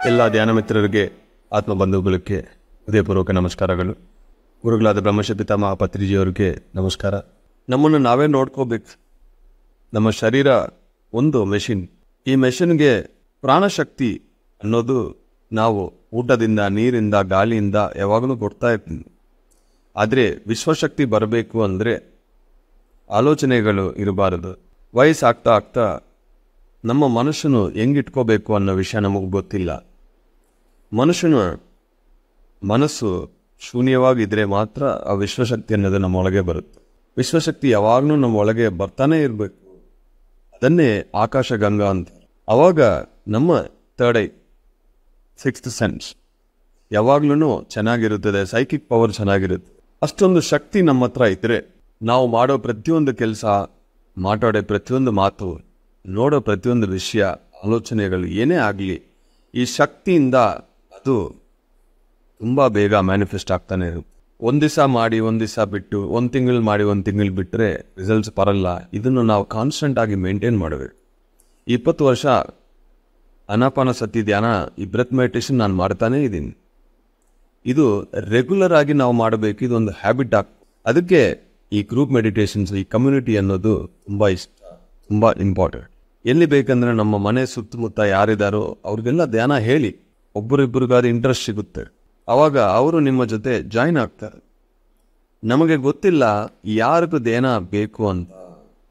ಎಲ್ಲ ಧ್ಯಾನ ಮಿತ್ರರಿಗೆ ಆತ್ಮ ಬಂಧುಗಳಿಗೆ ಹೃದಯಪೂರ್ವಕ ನಮಸ್ಕಾರಗಳು. ಗುರುಗಳಾದ ಬ್ರಹ್ಮಶ್ರೀ ಪಿತಾಮಹ ಪತ್ರಿಜಿಯವರಿಗೆ ನಮಸ್ಕಾರ. ನಮ್ಮನ್ನು ನಾವೇ ನೋಡ್ಕೋಬೇಕು. ನಮ್ಮ ಶರೀರ ಒಂದು ಮೆಷಿನ್. ಈ ಮೆಷಿನ್ಗೆ ಪ್ರಾಣಶಕ್ತಿ ಅನ್ನೋದು ನಾವು ಊಟದಿಂದ, ನೀರಿಂದ, ಗಾಳಿಯಿಂದ ಯಾವಾಗಲೂ ಕೊಡ್ತಾ ಇರ್ತೀವಿ. ಆದರೆ ವಿಶ್ವಶಕ್ತಿ ಬರಬೇಕು ಅಂದರೆ ಆಲೋಚನೆಗಳು ಇರಬಾರದು. ವಯಸ್ಸಾಗ್ತಾ ಆಗ್ತಾ ನಮ್ಮ ಮನುಷ್ಯನು ಹೆಂಗಿಟ್ಕೋಬೇಕು ಅನ್ನೋ ವಿಷಯ ನಮಗೆ ಗೊತ್ತಿಲ್ಲ. ಮನುಷ್ಯನ ಮನಸ್ಸು ಶೂನ್ಯವಾಗಿದ್ದರೆ ಮಾತ್ರ ಆ ವಿಶ್ವಶಕ್ತಿ ಅನ್ನೋದು ನಮ್ಮ ಒಳಗೆ ಬರುತ್ತೆ. ವಿಶ್ವಶಕ್ತಿ ಯಾವಾಗಲೂ ನಮ್ಮ ಒಳಗೆ ಬರ್ತಾನೆ ಇರಬೇಕು. ಅದನ್ನೇ ಆಕಾಶ ಗಂಗಾ ಅಂತ. ಆವಾಗ ನಮ್ಮ ಥರ್ಡ್ ಐ, ಸಿಕ್ಸ್ತ್ ಸೆನ್ಸ್ ಯಾವಾಗ್ಲೂ ಚೆನ್ನಾಗಿರುತ್ತದೆ. ಸೈಕಿಕ್ ಪವರ್ ಚೆನ್ನಾಗಿರುತ್ತೆ. ಅಷ್ಟೊಂದು ಶಕ್ತಿ ನಮ್ಮ ಹತ್ರ ಇದ್ದರೆ ನಾವು ಮಾಡೋ ಪ್ರತಿಯೊಂದು ಕೆಲಸ, ಮಾತಾಡೋ ಪ್ರತಿಯೊಂದು ಮಾತು, ನೋಡೋ ಪ್ರತಿಯೊಂದು ವಿಷಯ, ಆಲೋಚನೆಗಳು ಏನೇ ಆಗಲಿ, ಈ ಶಕ್ತಿಯಿಂದ ಅದು ತುಂಬ ಬೇಗ ಮ್ಯಾನಿಫೆಸ್ಟ್ ಆಗ್ತಾನೆ ಇರುತ್ತೆ. ಒಂದು ದಿವಸ ಮಾಡಿ ಒಂದು ದಿವಸ ಬಿಟ್ಟು, ಒಂದು ತಿಂಗಳು ಮಾಡಿ ಒಂದು ತಿಂಗಳು ಬಿಟ್ಟರೆ ರಿಸಲ್ಟ್ಸ್ ಬರಲ್ಲ. ಇದನ್ನು ನಾವು ಕಾನ್ಸ್ಟೆಂಟ್ ಆಗಿ ಮೇಂಟೈನ್ ಮಾಡಬೇಕು. 20 ವರ್ಷ ಅನಾಪಾನ ಸತಿ ಧ್ಯಾನ, ಈ ಬ್ರೆತ್ ಮೆಡಿಟೇಷನ್ ನಾನು ಮಾಡ್ತಾನೇ ಇದ್ದೀನಿ. ಇದು ರೆಗ್ಯುಲರ್ ಆಗಿ ನಾವು ಮಾಡಬೇಕು. ಇದೊಂದು ಹ್ಯಾಬಿಟ್ ಆಗ್ತದೆ. ಅದಕ್ಕೆ ಈ ಗ್ರೂಪ್ ಮೆಡಿಟೇಷನ್ಸ್, ಈ ಕಮ್ಯುನಿಟಿ ಅನ್ನೋದು ತುಂಬ ಇಷ್ಟ, ತುಂಬ ಇಂಪಾರ್ಟೆಂಟ್. ಎಲ್ಲಿ ಬೇಕಂದ್ರೆ ನಮ್ಮ ಮನೆ ಸುತ್ತಮುತ್ತ ಯಾರಿದ್ದಾರೋ ಅವ್ರಿಗೆಲ್ಲ ಧ್ಯಾನ ಹೇಳಿ. ಒಬ್ಬರಿಬ್ಬರಿಗಾದ ಇಂಟ್ರೆಸ್ಟ್ ಸಿಗುತ್ತೆ. ಆವಾಗ ಅವರು ನಿಮ್ಮ ಜೊತೆ ಜಾಯಿನ್ ಆಗ್ತಾರೆ. ನಮಗೆ ಗೊತ್ತಿಲ್ಲ ಯಾರಿಗೂ ಧ್ಯಾನ ಬೇಕು ಅಂತ.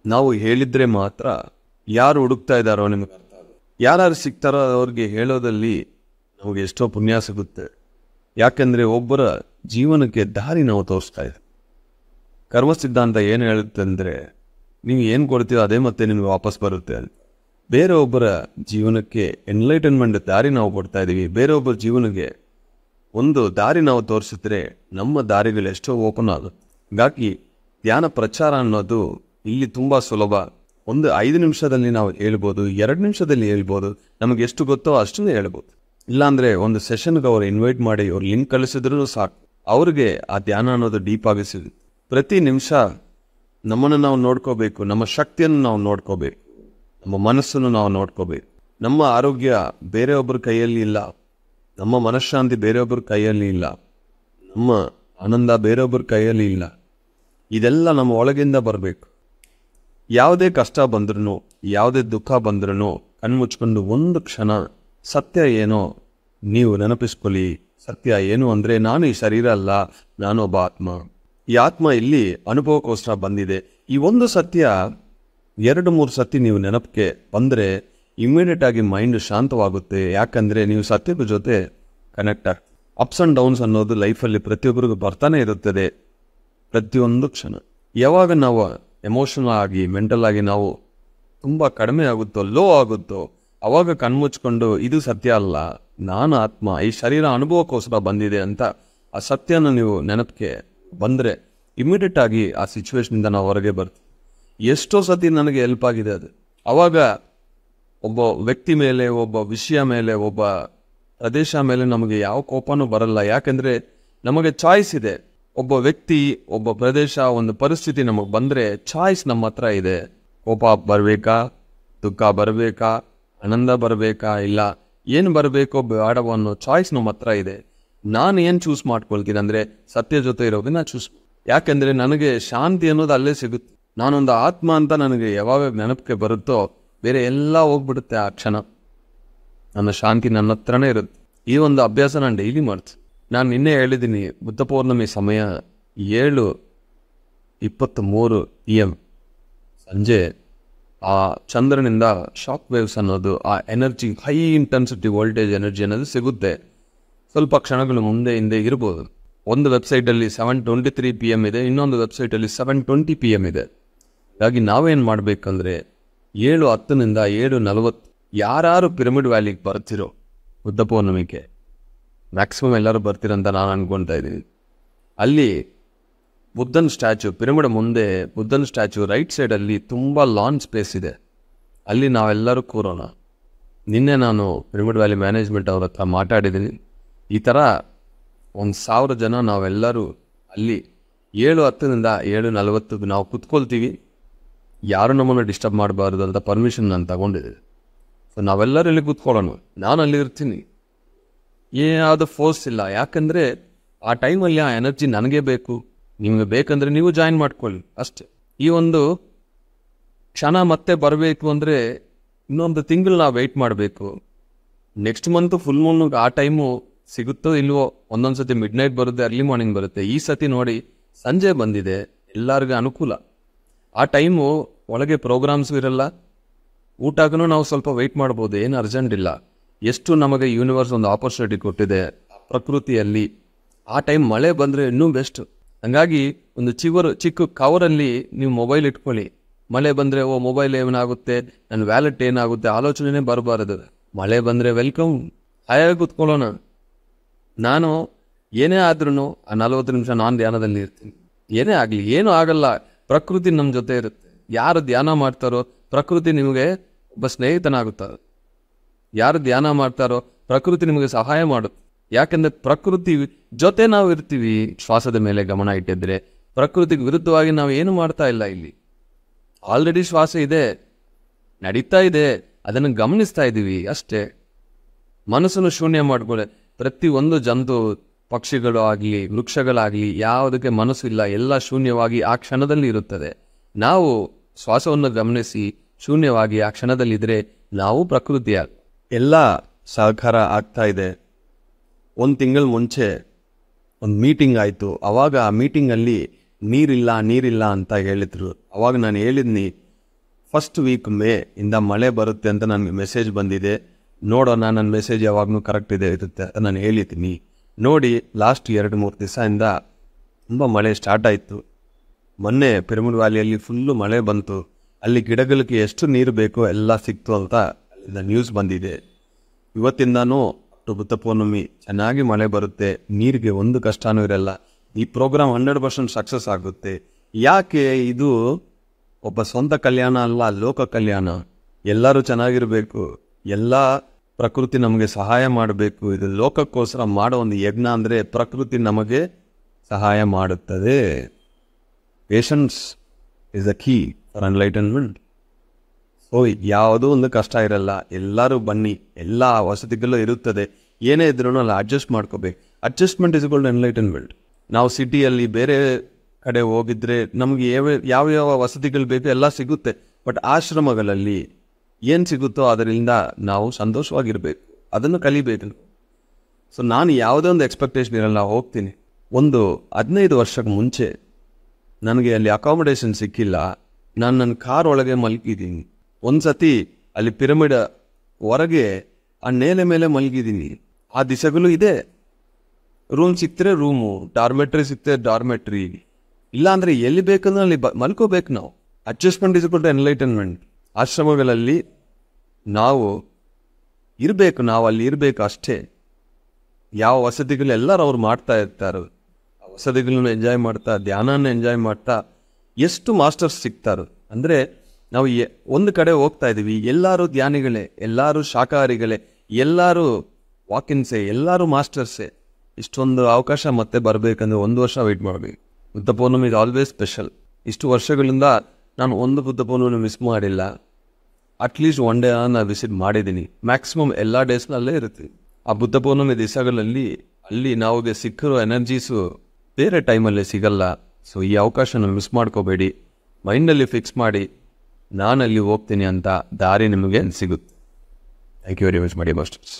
ನಾವು ಹೇಳಿದ್ರೆ ಮಾತ್ರ ಯಾರು ಹುಡುಕ್ತಾ ಇದ್ದಾರೋ ನಿಮಗೆ ಅರ್ಥ ಆಗುತ್ತೆ. ಯಾರು ಸಿಗ್ತಾರೋ ಅವ್ರಿಗೆ ಹೇಳೋದಲ್ಲಿ ನಮಗೆ ಎಷ್ಟೋ ಪುಣ್ಯ ಸಿಗುತ್ತೆ. ಯಾಕೆಂದರೆ ಒಬ್ಬರ ಜೀವನಕ್ಕೆ ದಾರಿ ನಾವು ತೋರಿಸ್ತಾ ಇದ್ದೀವಿ. ಕರ್ಮ ಸಿದ್ಧಾಂತ ಏನು ಹೇಳುತ್ತೆ ಅಂದರೆ, ನೀವು ಏನು ಕೊಡ್ತೀವೋ ಅದೇ ಮತ್ತೆ ನಿಮಗೆ ವಾಪಸ್ ಬರುತ್ತೆ ಅಂತ. ಬೇರೆ ಒಬ್ಬರ ಜೀವನಕ್ಕೆ ಎನ್ಲೈಟನ್ಮೆಂಟ್ ದಾರಿ ನಾವು ಕೊಡ್ತಾ ಇದ್ದೀವಿ. ಬೇರೆ ಒಬ್ಬರ ಜೀವನಕ್ಕೆ ಒಂದು ದಾರಿ ನಾವು ತೋರಿಸಿದ್ರೆ ನಮ್ಮ ದಾರಿಗಳು ಎಷ್ಟೋ ಓಪನ್ ಆಗುತ್ತೆ. ಹಾಗಾಗಿ ಧ್ಯಾನ ಪ್ರಚಾರ ಅನ್ನೋದು ಇಲ್ಲಿ ತುಂಬ ಸುಲಭ. ಒಂದು 5 ನಿಮಿಷದಲ್ಲಿ ನಾವು ಹೇಳ್ಬೋದು, 2 ನಿಮಿಷದಲ್ಲಿ ಹೇಳ್ಬೋದು. ನಮಗೆ ಎಷ್ಟು ಗೊತ್ತೋ ಅಷ್ಟನ್ನೇ ಹೇಳ್ಬೋದು. ಇಲ್ಲಾಂದರೆ ಒಂದು ಸೆಷನ್ಗೆ ಅವ್ರು ಇನ್ವೈಟ್ ಮಾಡಿ ಅವ್ರು ಲಿಂಕ್ ಕಳಿಸಿದ್ರೂ ಸಾಕು. ಅವ್ರಿಗೆ ಆ ಧ್ಯಾನ ಅನ್ನೋದು ಡೀಪ್ ಆಗಿ ಸಿಗುತ್ತೆ. ಪ್ರತಿ ನಿಮಿಷ ನಮ್ಮನ್ನು ನಾವು ನೋಡ್ಕೋಬೇಕು. ನಮ್ಮ ಶಕ್ತಿಯನ್ನು ನಾವು ನೋಡ್ಕೋಬೇಕು. ನಮ್ಮ ಮನಸ್ಸನ್ನು ನಾವು ನೋಡ್ಕೋಬೇಕು. ನಮ್ಮ ಆರೋಗ್ಯ ಬೇರೆಯೊಬ್ಬರ ಕೈಯಲ್ಲಿ ಇಲ್ಲ. ನಮ್ಮ ಮನಃಶಾಂತಿ ಬೇರೆಯೊಬ್ಬರ ಕೈಯಲ್ಲಿ ಇಲ್ಲ. ನಮ್ಮ ಆನಂದ ಬೇರೆಯೊಬ್ಬರ ಕೈಯಲ್ಲಿ ಇಲ್ಲ. ಇದೆಲ್ಲ ನಮ್ಮ ಒಳಗಿಂದ ಬರಬೇಕು. ಯಾವುದೇ ಕಷ್ಟ ಬಂದ್ರೂ, ಯಾವುದೇ ದುಃಖ ಬಂದ್ರೂ ಕಣ್ಮುಚ್ಕೊಂಡು ಒಂದು ಕ್ಷಣ ಸತ್ಯ ಏನೋ ನೀವು ನೆನಪಿಸ್ಕೊಳ್ಳಿ. ಸತ್ಯ ಏನು ಅಂದರೆ, ನಾನು ಈ ಶರೀರ ಅಲ್ಲ, ನಾನು ಒಬ್ಬ ಆತ್ಮ. ಈ ಆತ್ಮ ಇಲ್ಲಿ ಅನುಭವಕ್ಕೋಸ್ಕರ ಬಂದಿದೆ. ಈ ಒಂದು ಸತ್ಯ 2-3 ಸತಿ ನೀವು ನೆನಪಿಗೆ ಬಂದರೆ ಇಮ್ಮಿಡಿಯೇಟ್ ಆಗಿ ಮೈಂಡ್ ಶಾಂತವಾಗುತ್ತೆ. ಯಾಕಂದರೆ ನೀವು ಸತ್ಯದ ಜೊತೆ ಕನೆಕ್ಟ್ ಆಗ್ತದೆ. ಅಪ್ಸ್ ಆ್ಯಂಡ್ ಡೌನ್ಸ್ ಅನ್ನೋದು ಲೈಫಲ್ಲಿ ಪ್ರತಿಯೊಬ್ಬರಿಗೂ ಬರ್ತಾನೆ ಇರುತ್ತದೆ. ಪ್ರತಿಯೊಂದು ಕ್ಷಣ ಯಾವಾಗ ನಾವು ಎಮೋಷನಲ್ ಆಗಿ, ಮೆಂಟಲ್ ಆಗಿ ನಾವು ತುಂಬ ಕಡಿಮೆ ಆಗುತ್ತೋ, ಲೋ ಆಗುತ್ತೋ, ಅವಾಗ ಕಣ್ಮುಚ್ಕೊಂಡು ಇದು ಸತ್ಯ ಅಲ್ಲ, ನಾನು ಆತ್ಮ, ಈ ಶರೀರ ಅನುಭವಕ್ಕೋಸ್ಕರ ಬಂದಿದೆ ಅಂತ ಆ ಸತ್ಯನ ನೀವು ನೆನಪಿಗೆ ಬಂದರೆ ಇಮಿಡಿಯೇಟ್ ಆಗಿ ಆ ಸಿಚುವೇಶನಿಂದ ನಾವು ಹೊರಗೆ ಬರ್ತೀವಿ. ಎಷ್ಟೋ ಸತಿ ನನಗೆ ಹೆಲ್ಪ್ ಆಗಿದೆ ಅದು. ಆವಾಗ ಒಬ್ಬ ವ್ಯಕ್ತಿ ಮೇಲೆ, ಒಬ್ಬ ವಿಷಯ ಮೇಲೆ, ಒಬ್ಬ ಪ್ರದೇಶ ಮೇಲೆ ನಮಗೆ ಯಾವ ಕೋಪನೂ ಬರಲ್ಲ. ಯಾಕೆಂದರೆ ನಮಗೆ ಚಾಯ್ಸ್ ಇದೆ. ಒಬ್ಬ ವ್ಯಕ್ತಿ, ಒಬ್ಬ ಪ್ರದೇಶ, ಒಂದು ಪರಿಸ್ಥಿತಿ ನಮಗೆ ಬಂದರೆ ಚಾಯ್ಸ್ ನಮ್ಮ ಹತ್ರ ಇದೆ. ಕೋಪ ಬರಬೇಕಾ, ದುಃಖ ಬರಬೇಕಾ, ಆನಂದ ಬರಬೇಕಾ, ಇಲ್ಲ ಏನು ಬರಬೇಕೋ ಬೇಡವೋ ಅನ್ನೋ ಚಾಯ್ಸ್ ನಮ್ಮ ಹತ್ರ ಇದೆ. ನಾನು ಏನು ಚೂಸ್ ಮಾಡ್ಕೊಳ್ತೀನಿ ಅಂದರೆ ಸತ್ಯ ಜೊತೆ ಇರೋದನ್ನ ಚೂಸ್. ಯಾಕೆಂದರೆ ನನಗೆ ಶಾಂತಿ ಅನ್ನೋದು ಅಲ್ಲೇ ಸಿಗುತ್ತೆ. ನಾನೊಂದು ಆತ್ಮ ಅಂತ ನನಗೆ ಯಾವಾಗ ನೆನಪಿಗೆ ಬರುತ್ತೋ ಬೇರೆ ಎಲ್ಲ ಹೋಗ್ಬಿಡುತ್ತೆ ಆ ಕ್ಷಣ. ನನ್ನ ಶಾಂತಿ ನನ್ನ ಹತ್ರನೇ ಇರುತ್ತೆ. ಈ ಒಂದು ಅಭ್ಯಾಸ ನಾನು ಡೈಲಿ ಮಾಡ್ತೀನಿ. ನಾನು ನಿನ್ನೆ ಹೇಳಿದ್ದೀನಿ, ಬುದ್ಧ ಪೌರ್ಣಮಿ ಸಮಯ 7:23 PM ಸಂಜೆ ಆ ಚಂದ್ರನಿಂದ ಶಾಕ್ ವೇವ್ಸ್ ಅನ್ನೋದು, ಆ energy, high intensity voltage energy ಅನ್ನೋದು ಸಿಗುತ್ತೆ. ಸ್ವಲ್ಪ ಕ್ಷಣಗಳು ಮುಂದೆ ಹಿಂದೆ ಇರ್ಬೋದು. ಒಂದು ವೆಬ್ಸೈಟಲ್ಲಿ 7:23 PM ಇದೆ, ಇನ್ನೊಂದು ವೆಬ್ಸೈಟಲ್ಲಿ 7:20 PM ಇದೆ. ಹಾಗಾಗಿ ನಾವೇನು ಮಾಡಬೇಕಂದ್ರೆ 7:10 7:40 ಯಾರು ಪಿರಮಿಡ್ ವ್ಯಾಲಿಗೆ ಬರ್ತಿರೋ ಬುದ್ಧ ಪೌರ್ಣಮಿಗೆ, ಮ್ಯಾಕ್ಸಿಮಮ್ ಎಲ್ಲರೂ ಬರ್ತಿರಂತ ನಾನು ಅನ್ಕೊಳ್ತಾ ಇದ್ದೀನಿ. ಅಲ್ಲಿ ಬುದ್ಧನ ಸ್ಟ್ಯಾಚು, ಪಿರಮಿಡ್ ಮುಂದೆ ಬುದ್ಧನ ಸ್ಟ್ಯಾಚು ರೈಟ್ ಸೈಡಲ್ಲಿ ತುಂಬ ಲಾನ್ ಸ್ಪೇಸ್ ಇದೆ. ಅಲ್ಲಿ ನಾವೆಲ್ಲರೂ ಕೂರೋಣ. ನಿನ್ನೆ ನಾನು ಪಿರಮಿಡ್ ವ್ಯಾಲಿ ಮ್ಯಾನೇಜ್ಮೆಂಟ್ ಅವ್ರ ಹತ್ರ ಮಾತಾಡಿದ್ದೀನಿ. ಈ ಥರ 1,000 ಜನ ನಾವೆಲ್ಲರೂ ಅಲ್ಲಿ 7:10 7:40 ನಾವು ಕುತ್ಕೊಳ್ತೀವಿ. ಯಾರು ನಮ್ಮನ್ನು ಡಿಸ್ಟರ್ಬ್ ಮಾಡಬಾರ್ದು ಅಂತ ಪರ್ಮಿಷನ್ ನಾನು ತಗೊಂಡಿದ್ದೆ. ಸೊ ನಾವೆಲ್ಲರೂ ಇಲ್ಲಿ ಕೂತ್ಕೊಳ್ಳೋಣ. ನಾನು ಅಲ್ಲಿ ಇರ್ತೀನಿ. ಏನಾದ ಫೋರ್ಸ್ ಇಲ್ಲ. ಯಾಕಂದರೆ ಆ ಟೈಮಲ್ಲಿ ಆ ಎನರ್ಜಿ ನನಗೆ ಬೇಕು, ನಿಮಗೆ ಬೇಕಂದರೆ ನೀವು ಜಾಯಿನ್ ಮಾಡ್ಕೊಳ್ಳಿ ಅಷ್ಟೇ. ಈ ಒಂದು ಕ್ಷಣ ಮತ್ತೆ ಬರಬೇಕು ಅಂದರೆ ಇನ್ನೊಂದು ತಿಂಗಳು ನಾವು ವೆಯ್ಟ್ ಮಾಡಬೇಕು. ನೆಕ್ಸ್ಟ್ ಮಂತು ಫುಲ್ ಮೂನ್ಗೆ ಆ ಟೈಮು ಸಿಗುತ್ತೋ ಇಲ್ವೋ, ಒಂದೊಂದು ಸತಿ ಮಿಡ್ ನೈಟ್ ಬರುತ್ತೆ, ಅರ್ಲಿ ಮಾರ್ನಿಂಗ್ ಬರುತ್ತೆ. ಈ ಸತಿ ನೋಡಿ ಸಂಜೆ ಬಂದಿದೆ, ಎಲ್ಲರಿಗೂ ಅನುಕೂಲ. ಆ ಟೈಮು ಒಳಗೆ ಪ್ರೋಗ್ರಾಮ್ಸು ಇರಲ್ಲ, ಊಟಕ್ಕೂ ನಾವು ಸ್ವಲ್ಪ ವೆಯ್ಟ್ ಮಾಡ್ಬೋದು, ಏನು ಅರ್ಜೆಂಟ್ ಇಲ್ಲ. ಎಷ್ಟು ನಮಗೆ ಯೂನಿವರ್ಸ್ ಒಂದು ಆಪರ್ಚುನಿಟಿ ಕೊಟ್ಟಿದೆ ಪ್ರಕೃತಿಯಲ್ಲಿ. ಆ ಟೈಮ್ ಮಳೆ ಬಂದರೆ ಇನ್ನೂ ಬೆಸ್ಟ್. ಹಾಗಾಗಿ ಒಂದು ಚಿಕ್ಕ ಕವರಲ್ಲಿ ನೀವು ಮೊಬೈಲ್ ಇಟ್ಕೊಳ್ಳಿ. ಮಳೆ ಬಂದರೆ ಮೊಬೈಲ್ ಏನಾಗುತ್ತೆ, ನನ್ನ ವ್ಯಾಲೆಟ್ ಏನಾಗುತ್ತೆ ಆಲೋಚನೆನೇ ಬರಬಾರದು. ಮಳೆ ಬಂದರೆ ವೆಲ್ಕಮ್, ಹಾಯಾಗಿ ಕೂತ್ಕೊಳ್ಳೋಣ. ನಾನು ಏನೇ ಆದ್ರೂ ಆ 40 ನಿಮಿಷ ನಾನು ಧ್ಯಾನದಲ್ಲಿ ಇರ್ತೀನಿ. ಏನೇ ಆಗಲಿ, ಏನೂ ಆಗಲ್ಲ, ಪ್ರಕೃತಿ ನಮ್ಮ ಜೊತೆ ಇರುತ್ತೆ. ಯಾರು ಧ್ಯಾನ ಮಾಡ್ತಾರೋ ಪ್ರಕೃತಿ ನಿಮಗೆ ಒಬ್ಬ ಸ್ನೇಹಿತನಾಗುತ್ತಾರೆ. ಯಾರು ಧ್ಯಾನ ಮಾಡ್ತಾರೋ ಪ್ರಕೃತಿ ನಿಮಗೆ ಸಹಾಯ ಮಾಡುತ್ತೆ. ಯಾಕೆಂದರೆ ಪ್ರಕೃತಿ ಜೊತೆ ನಾವು ಇರ್ತೀವಿ. ಶ್ವಾಸದ ಮೇಲೆ ಗಮನ ಇಟ್ಟಿದ್ರೆ ಪ್ರಕೃತಿಗೆ ವಿರುದ್ಧವಾಗಿ ನಾವು ಏನು ಮಾಡ್ತಾ ಇಲ್ಲ. ಇಲ್ಲಿ ಆಲ್ರೆಡಿ ಶ್ವಾಸ ಇದೆ, ನಡೀತಾ ಇದೆ, ಅದನ್ನು ಗಮನಿಸ್ತಾ ಇದ್ದೀವಿ ಅಷ್ಟೇ. ಮನಸ್ಸನ್ನು ಶೂನ್ಯ ಮಾಡ್ಕೊಳ್ಳೆ. ಪ್ರತಿಯೊಂದು ಜಂತು ಪಕ್ಷಿಗಳು ಆಗಲಿ ವೃಕ್ಷಗಳಾಗಲಿ ಯಾವುದಕ್ಕೆ ಮನಸ್ಸು ಇಲ್ಲ, ಎಲ್ಲ ಶೂನ್ಯವಾಗಿ ಆ ಕ್ಷಣದಲ್ಲಿ ಇರುತ್ತದೆ. ನಾವು ಶ್ವಾಸವನ್ನು ಗಮನಿಸಿ ಶೂನ್ಯವಾಗಿ ಆ ಕ್ಷಣದಲ್ಲಿದ್ದರೆ ನಾವು ಪ್ರಕೃತಿಯ ಎಲ್ಲ ಸಹಕಾರ ಆಗ್ತಾ ಇದೆ. 1 ತಿಂಗಳ ಮುಂಚೆ ಒಂದು ಮೀಟಿಂಗ್ ಆಯಿತು. ಆವಾಗ ಆ ಮೀಟಿಂಗಲ್ಲಿ ನೀರಿಲ್ಲ ಅಂತ ಹೇಳಿದ್ರು. ಅವಾಗ ನಾನು ಹೇಳಿದ್ನಿ, ಫಸ್ಟ್ ವೀಕ್ ಮೇ ಇಂದ ಮಳೆ ಬರುತ್ತೆ ಅಂತ ನನಗೆ ಮೆಸೇಜ್ ಬಂದಿದೆ, ನೋಡೋಣ ನನ್ನ ಮೆಸೇಜ್ ಯಾವಾಗಲೂ ಕರೆಕ್ಟ್ ಇರುತ್ತೆ ಅಂತ ನಾನು ಹೇಳಿದ್ದೀನಿ. ನೋಡಿ ಲಾಸ್ಟ್ 2-3 ದಿವಸದಿಂದ ತುಂಬ ಮಳೆ ಸ್ಟಾರ್ಟ್ ಆಯಿತು. ಮೊನ್ನೆ ಪಿರಮಿಡ್ ವ್ಯಾಲಿಯಲ್ಲಿ ಫುಲ್ಲು ಮಳೆ ಬಂತು. ಅಲ್ಲಿ ಗಿಡಗಳಿಗೆ ಎಷ್ಟು ನೀರು ಬೇಕೋ ಎಲ್ಲ ಸಿಕ್ತು ಅಂತ ಅಲ್ಲಿಂದ ನ್ಯೂಸ್ ಬಂದಿದೆ. ಇವತ್ತಿಂದನೂ ಬುದ್ಧ ಪೌರ್ಣಮಿ ಚೆನ್ನಾಗಿ ಮಳೆ ಬರುತ್ತೆ, ನೀರಿಗೆ ಒಂದು ಕಷ್ಟನೂ ಇರಲ್ಲ. ಈ ಪ್ರೋಗ್ರಾಮ್ 100% ಸಕ್ಸಸ್ ಆಗುತ್ತೆ. ಯಾಕೆ ಇದು ಒಬ್ಬ ಸ್ವಂತ ಕಲ್ಯಾಣ ಅಲ್ಲ, ಲೋಕ ಕಲ್ಯಾಣ. ಎಲ್ಲರೂ ಚೆನ್ನಾಗಿರಬೇಕು, ಎಲ್ಲ ಪ್ರಕೃತಿ ನಮಗೆ ಸಹಾಯ ಮಾಡಬೇಕು. ಇದು ಲೋಕಕ್ಕೋಸ್ಕರ ಮಾಡೋ ಒಂದು ಯಜ್ಞ. ಅಂದರೆ ಪ್ರಕೃತಿ ನಮಗೆ ಸಹಾಯ ಮಾಡುತ್ತದೆ. Patience is the key for enlightenment. So ಯಾವುದೋ ಒಂದು ಕಷ್ಟ ಇರಲ್ಲ, ಎಲ್ಲರೂ ಬನ್ನಿ, ಎಲ್ಲ ವಸತಿಗಳು ಇರುತ್ತದೆ. ಏನೇ ಇದ್ರೂ ಅಲ್ಲಿ ಅಡ್ಜಸ್ಟ್ ಮಾಡ್ಕೋಬೇಕು. Adjustment is equal to enlightenment. ನಾವು ಸಿಟಿಯಲ್ಲಿ ಬೇರೆ ಕಡೆ ಹೋಗಿದ್ರೆ ನಮಗೆ ಯಾವ ವಸತಿಗಳು ಬೇಕು ಎಲ್ಲ ಸಿಗುತ್ತೆ. ಬಟ್ ಆಶ್ರಮಗಳಲ್ಲಿ ಏನು ಸಿಗುತ್ತೋ ಅದರಿಂದ ನಾವು ಸಂತೋಷವಾಗಿರಬೇಕು, ಅದನ್ನು ಕಲಿಬೇಕು. ಸೊ ನಾನು ಯಾವುದೇ ಒಂದು ಎಕ್ಸ್ಪೆಕ್ಟೇಷನ್ ಇರಲ್ಲ, ಹೋಗ್ತೀನಿ. ಒಂದು 15 ವರ್ಷಕ್ಕೆ ಮುಂಚೆ ನನಗೆ ಅಲ್ಲಿ ಅಕಾಮಿಡೇಷನ್ ಸಿಕ್ಕಿಲ್ಲ. ನಾನು ನನ್ನ ಕಾರ್ ಒಳಗೆ ಮಲಗಿದ್ದೀನಿ. ಒಂದು ಸತಿ ಅಲ್ಲಿ ಪಿರಮಿಡ್ ಹೊರಗೆ ಆ ನೇಲೆ ಮೇಲೆ ಮಲಗಿದ್ದೀನಿ. ಆ ದಿಶೆಗಳು ಇದೆ. ರೂಮ್ ಸಿಕ್ತರೆ ರೂಮು, ಡಾರ್ಮೆಟ್ರಿ ಸಿಕ್ತರೆ ಡಾರ್ಮೆಟ್ರಿ, ಇಲ್ಲಾಂದರೆ ಎಲ್ಲಿ ಬೇಕಂದ್ರೆ ಅಲ್ಲಿ ಮಲ್ಕೋಬೇಕು ನಾವು. Adjustment is equal to enlightenment. ಆಶ್ರಮಗಳಲ್ಲಿ ನಾವು ಇರಬೇಕು, ನಾವು ಅಲ್ಲಿ ಇರಬೇಕು ಅಷ್ಟೇ. ಯಾವ ವಸತಿಗಳು ಎಲ್ಲರೂ ಅವ್ರು ಮಾಡ್ತಾ ಇರ್ತಾರೆ, ಆ ವಸತಿಗಳನ್ನ ಎಂಜಾಯ್ ಮಾಡ್ತಾ, ಧ್ಯಾನನ ಎಂಜಾಯ್ ಮಾಡ್ತಾ ಎಷ್ಟು ಮಾಸ್ಟರ್ಸ್ ಸಿಗ್ತಾರೆ. ಅಂದರೆ ನಾವು ಒಂದು ಕಡೆ ಹೋಗ್ತಾ ಇದ್ದೀವಿ, ಎಲ್ಲರೂ ಧ್ಯಾನಿಗಳೇ, ಎಲ್ಲರೂ ಶಾಕಾಹಾರಿಗಳೇ, ಎಲ್ಲರೂ ವಾಕಿನ್ಸೇ, ಎಲ್ಲರೂ ಮಾಸ್ಟರ್ಸೇ. ಇಷ್ಟೊಂದು ಅವಕಾಶ ಮತ್ತೆ ಬರಬೇಕಂದ್ರೆ 1 ವರ್ಷ ವೆಯ್ಟ್ ಮಾಡಬೇಕು. Buddha Purnima is always special. ಇಷ್ಟು ವರ್ಷಗಳಿಂದ ನಾನು ಒಂದು ಬುದ್ಧ ಪೌರ್ಣಮಿ ಮಿಸ್ ಮಾಡಿಲ್ಲ. ಅಟ್ಲೀಸ್ಟ್ 1 ಡೇ ನಾನು ವಿಸಿಟ್ ಮಾಡಿದ್ದೀನಿ. ಮ್ಯಾಕ್ಸಿಮಮ್ ಎಲ್ಲ ಡೇಸ್ನಲ್ಲೇ ಇರುತ್ತೆ. ಆ ಬುದ್ಧ ಪೌರ್ಣಮಿ ದಿವಸಗಳಲ್ಲಿ ಅಲ್ಲಿ ನಾವು ಸಿಕ್ಕಿರೋ ಎನರ್ಜೀಸು ಬೇರೆ ಟೈಮಲ್ಲಿ ಸಿಗಲ್ಲ. ಸೊ ಈ ಅವಕಾಶನ ಮಿಸ್ ಮಾಡ್ಕೋಬೇಡಿ. ಮೈಂಡಲ್ಲಿ ಫಿಕ್ಸ್ ಮಾಡಿ, ನಾನಲ್ಲಿ ಹೋಗ್ತೀನಿ ಅಂತ ದಾರಿ ನಿಮಗೆ ಸಿಗುತ್ತೆ. Thank you very much my dear masters.